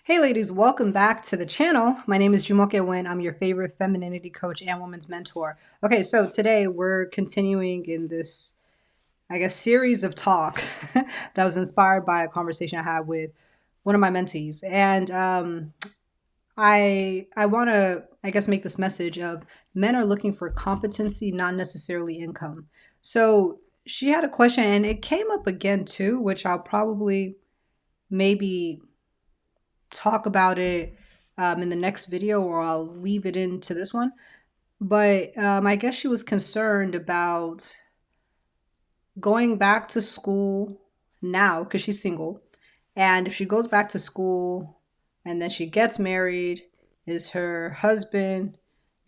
Hey ladies, welcome back to the channel. My name is Jumoke Win. I'm your favorite femininity coach and women's mentor. Okay, so today we're continuing in this, series of talk that was inspired by a conversation I had with one of my mentees. And I want to, make this message of men are looking for competency, not necessarily income. So she had a question and it came up again too, which I'll probably maybe talk about it in the next video, or I'll leave it into this one. But I guess she was concerned about going back to school now because she's single. And if she goes back to school and then she gets married, is her husband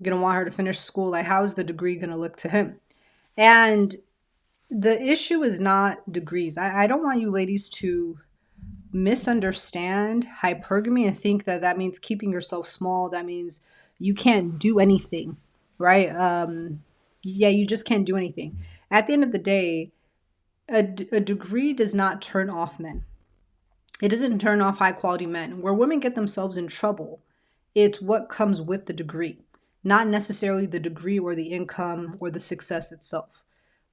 going to want her to finish school? Like, how is the degree going to look to him? And the issue is not degrees. I don't want you ladies to misunderstand hypergamy and think that that means keeping yourself small. That means you can't do anything, right? Yeah, you just can't do anything. At the end of the day, a degree does not turn off men. It doesn't turn off high quality men. Where women get themselves in trouble, it's what comes with the degree, not necessarily the degree or the income or the success itself.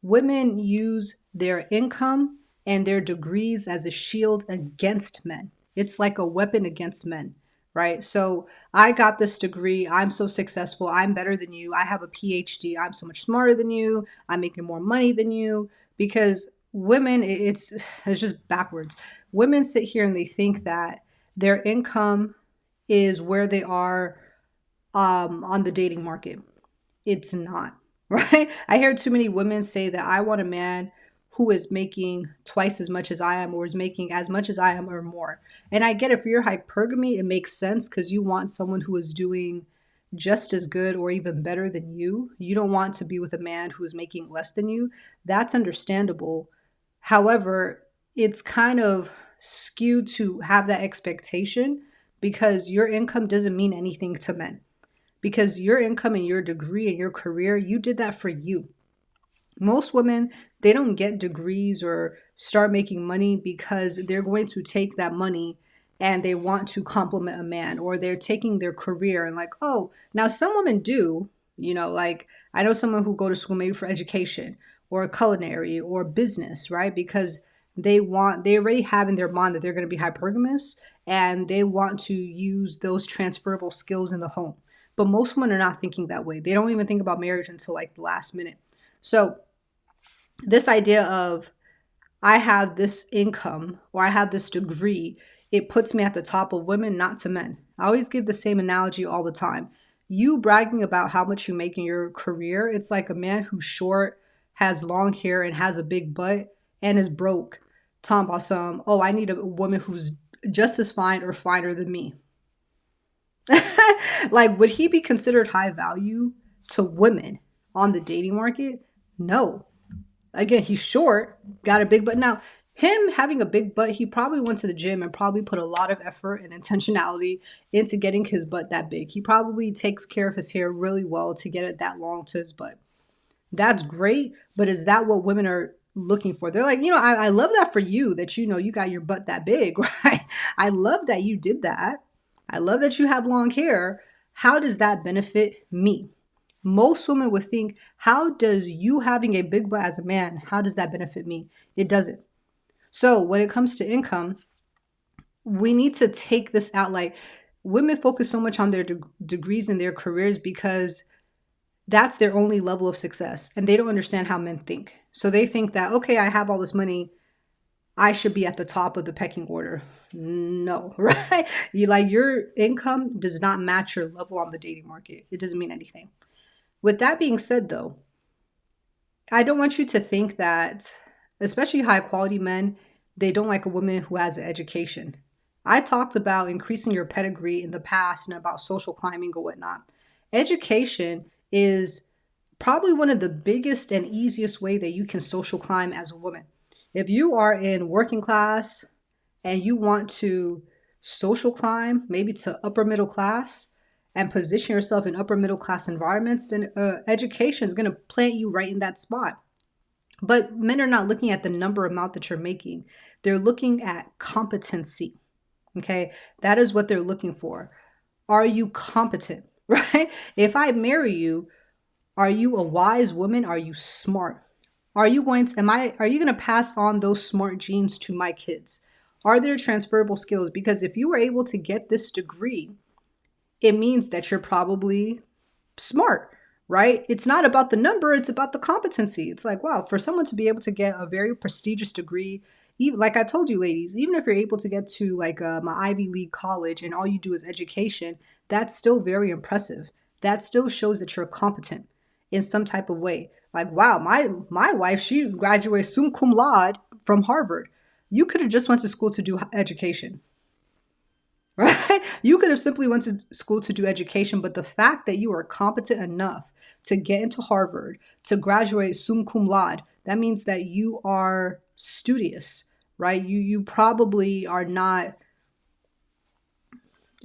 Women use their income and their degrees as a shield against men. It's like a weapon against men, right? So I got this degree. I'm so successful. I'm better than you. I have a PhD. I'm so much smarter than you. I'm making more money than you. Because women, it's just backwards. Women sit here and they think that their income is where they are on the dating market. It's not, right? I hear too many women say that I want a man who is making twice as much as I am or is making as much as I am or more. And I get it, for your hypergamy, it makes sense because you want someone who is doing just as good or even better than you. You don't want to be with a man who is making less than you. That's understandable. However, it's kind of skewed to have that expectation because your income doesn't mean anything to men. Because your income and your degree and your career, you did that for you. Most women, they don't get degrees or start making money because they're going to take that money and they want to compliment a man, or they're taking their career and like, oh, now some women do, like I know someone who go to school maybe for education or culinary or business, right? Because they already have in their mind that they're going to be hypergamous and they want to use those transferable skills in the home. But most women are not thinking that way. They don't even think about marriage until like the last minute. So this idea of I have this income or I have this degree, it puts me at the top of women, not to men. I always give the same analogy all the time. You bragging about how much you make in your career, it's like a man who's short, has long hair, and has a big butt and is broke. Talking about oh, I need a woman who's just as fine or finer than me. Like, would he be considered high value to women on the dating market? No. Again, he's short, got a big butt. Now, him having a big butt, he probably went to the gym and probably put a lot of effort and intentionality into getting his butt that big. He probably takes care of his hair really well to get it that long to his butt. That's great, but is that what women are looking for? They're like, I love that for you, that you got your butt that big, right? I love that you did that. I love that you have long hair. How does that benefit me? Most women would think, how does you having a big butt as a man, how does that benefit me? It doesn't. So when it comes to income, we need to take this out. Like, women focus so much on their degrees and their careers because that's their only level of success. And they don't understand how men think. So they think that, okay, I have all this money, I should be at the top of the pecking order. No, right? Your income does not match your level on the dating market. It doesn't mean anything. With that being said, though, I don't want you to think that, especially high quality men, they don't like a woman who has an education. I talked about increasing your pedigree in the past and about social climbing or whatnot. Education is probably one of the biggest and easiest way that you can social climb as a woman. If you are in working class and you want to social climb, maybe to upper middle class, and position yourself in upper middle class environments, then education is going to plant you right in that spot. But men are not looking at the number amount that you're making. They're looking at competency. Okay. That is what they're looking for. Are you competent? Right? If I marry you, are you a wise woman? Are you smart? Are you going to pass on those smart genes to my kids? Are there transferable skills? Because if you were able to get this degree, it means that you're probably smart, right? It's not about the number, it's about the competency. It's like, wow, for someone to be able to get a very prestigious degree, even like I told you, ladies, even if you're able to get to like my Ivy League college and all you do is education, that's still very impressive. That still shows that you're competent in some type of way. Like, wow, my wife, she graduated summa cum laude from Harvard. You could have just went to school to do education, right? You could have simply went to school to do education, but the fact that you are competent enough to get into Harvard, to graduate summa cum laude, that means that you are studious, right? You probably are not,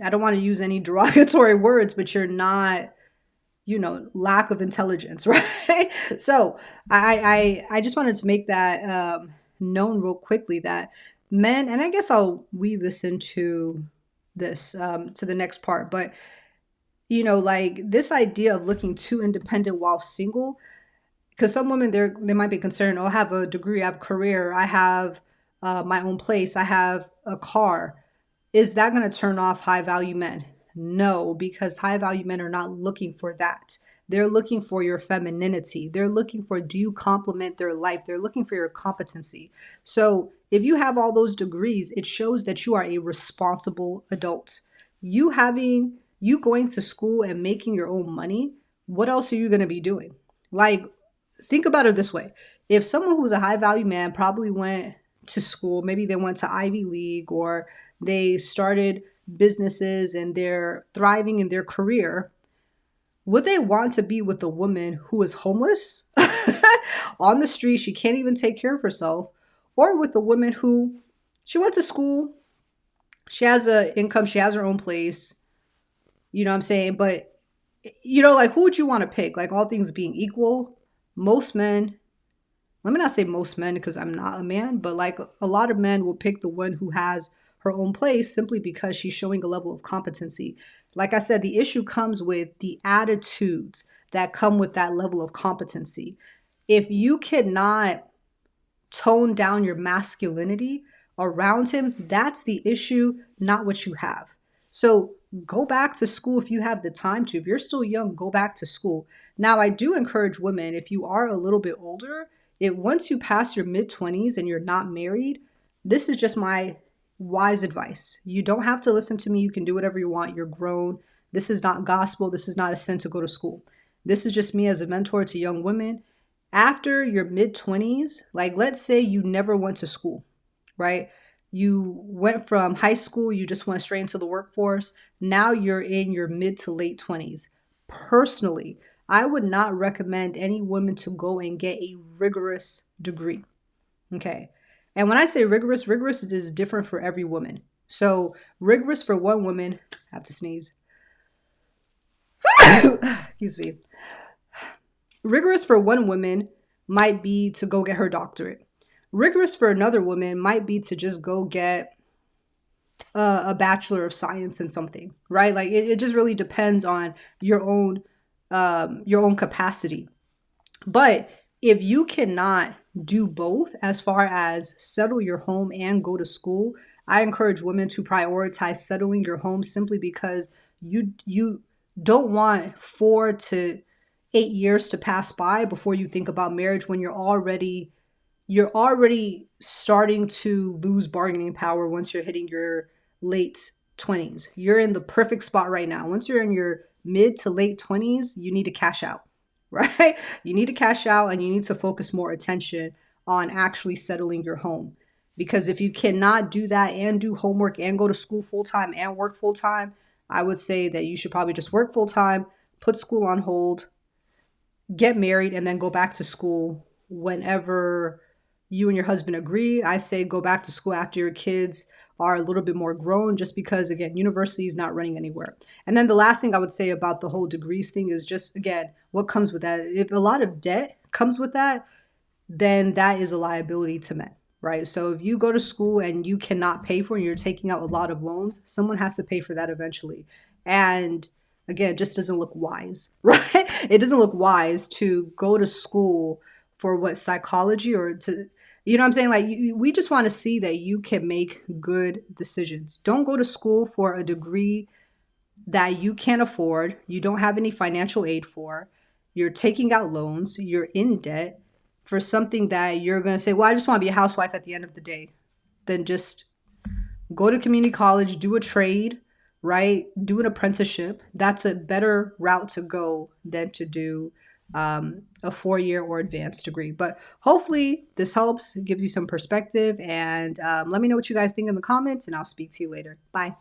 I don't want to use any derogatory words, but you're not, lack of intelligence, right? So I just wanted to make that known real quickly that men, and I guess I'll weave this into this to the next part, but like this idea of looking too independent while single, because some women they might be concerned, oh, I have a degree, I have a career, I have my own place, I have a car. Is that going to turn off high value men? No, because high value men are not looking for that. They're looking for your femininity. They're looking for, do you complement their life? They're looking for your competency. So if you have all those degrees, it shows that you are a responsible adult. You going to school and making your own money, what else are you going to be doing? Like, think about it this way. If someone who's a high value man probably went to school, maybe they went to Ivy League or they started businesses and they're thriving in their career, would they want to be with a woman who is homeless on the street? She can't even take care of herself, or with a woman who she went to school, she has an income, she has her own place, you know what I'm saying? But, like who would you want to pick? Like all things being equal, most men, let me not say most men because I'm not a man, but like a lot of men will pick the one who has her own place simply because she's showing a level of competency. Like I said, the issue comes with the attitudes that come with that level of competency. If you cannot tone down your masculinity around him, that's the issue, not what you have. So go back to school if you have the time to. If you're still young, go back to school. Now, I do encourage women, if you are a little bit older, once you pass your mid 20s and you're not married, this is just my wise advice. You don't have to listen to me. You can do whatever you want. You're grown. This is not gospel. This is not a sin to go to school. This is just me as a mentor to young women. After your mid 20s, like let's say you never went to school, right? You went from high school, you just went straight into the workforce. Now you're in your mid to late 20s. Personally, I would not recommend any woman to go and get a rigorous degree. Okay. And when I say rigorous, rigorous is different for every woman. So rigorous for one woman, I have to sneeze. Excuse me. Rigorous for one woman might be to go get her doctorate. Rigorous for another woman might be to just go get a bachelor of science in something, right? Like it just really depends on your own capacity. But if you cannot do both as far as settle your home and go to school, I encourage women to prioritize settling your home simply because you don't want 4 to 8 years to pass by before you think about marriage when you're already starting to lose bargaining power once you're hitting your late 20s. You're in the perfect spot right now. Once you're in your mid to late 20s, you need to cash out, right? You need to cash out and you need to focus more attention on actually settling your home. Because if you cannot do that and do homework and go to school full time and work full time, I would say that you should probably just work full time, put school on hold, get married, and then go back to school whenever you and your husband agree. I say go back to school after your kids are a little bit more grown, just because, again, university is not running anywhere. And then the last thing I would say about the whole degrees thing is just, again, what comes with that. If a lot of debt comes with that, then that is a liability to men, right? So if you go to school and you cannot pay for it and you're taking out a lot of loans, someone has to pay for that eventually. And again, it just doesn't look wise, right? It doesn't look wise to go to school for what, psychology, or to, you know what I'm saying? Like, we just want to see that you can make good decisions. Don't go to school for a degree that you can't afford, you don't have any financial aid for, you're taking out loans, you're in debt for something that you're going to say, well, I just want to be a housewife at the end of the day. Then just go to community college, do a trade, right? Do an apprenticeship. That's a better route to go than to do a 4 year or advanced degree. But hopefully this helps, gives you some perspective. And let me know what you guys think in the comments, and I'll speak to you later. Bye.